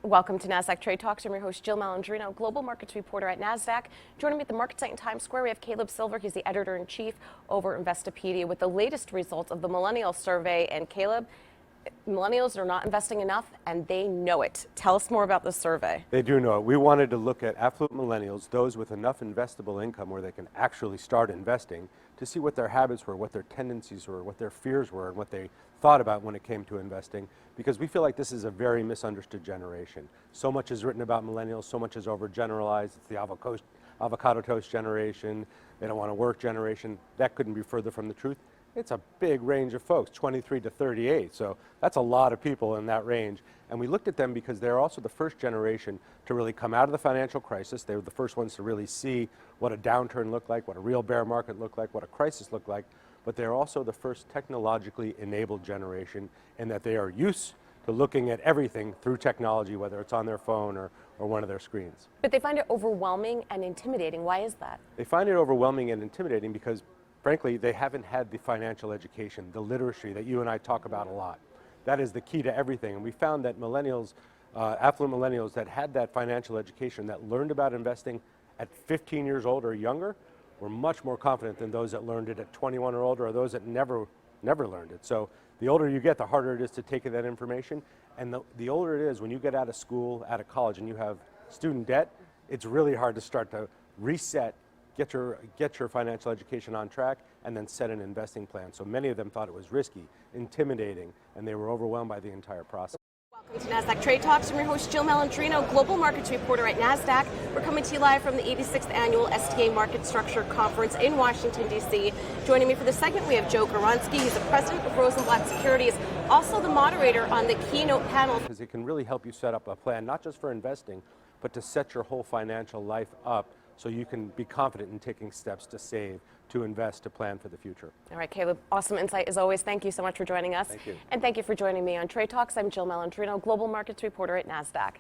Welcome to NASDAQ Trade Talks. I'm your host, Jill Malandrino, Global Markets Reporter at NASDAQ. Joining me at the market site in Times Square, we have Caleb Silver. He's the editor-in-chief over Investopedia with the latest results of the Millennials survey. And Caleb, Millennials are not investing enough, and they know it. Tell us more about this survey. They do know it. We wanted to look at affluent millennials, those with enough investable income where they can actually start investing, to see what their habits were, what their tendencies were, what their fears were, and what they thought about when it came to investing, because we feel like this is a very misunderstood generation. So much is written about millennials, so much is overgeneralized. It's the avocado toast generation, they don't want to work generation. That couldn't be further from the truth. It's a big range of folks, 23 to 38, so that's a lot of people in that range. And we looked at them because they're also the first generation to really come out of the financial crisis. They were the first ones to really see what a downturn looked like, what a real bear market looked like, what a crisis looked like. But they're also the first technologically enabled generation in that they are used to looking at everything through technology, whether it's on their phone or one of their screens. But they find it overwhelming and intimidating. Why is that? They find it overwhelming and intimidating because, frankly, they haven't had the financial education, the literacy that you and I talk about a lot. That is the key to everything. And we found that millennials, affluent millennials that had that financial education, that learned about investing at 15 years old or younger, were much more confident than those that learned it at 21 or older, or those that never learned it. So the older you get, the harder it is to take in that information. And the older it is, when you get out of school, out of college, and you have student debt, it's really hard to start to reset, get your financial education on track, and then set an investing plan. So many of them thought it was risky, intimidating, and they were overwhelmed by the entire process. Welcome to NASDAQ Trade Talks. I'm your host, Jill Malandrino, Global Markets Reporter at NASDAQ. We're coming to you live from the 86th Annual STA Market Structure Conference in Washington, D.C. Joining me for the segment, we have Joe Goronsky. He's the president of Rosenblatt Securities, also the moderator on the keynote panel. Because it can really help you set up a plan, not just for investing, but to set your whole financial life up so you can be confident in taking steps to save, to invest, to plan for the future. All right, Caleb, awesome insight as always. Thank you so much for joining us. Thank you. And thank you for joining me on Trade Talks. I'm Jill Malandrino, Global Markets Reporter at NASDAQ.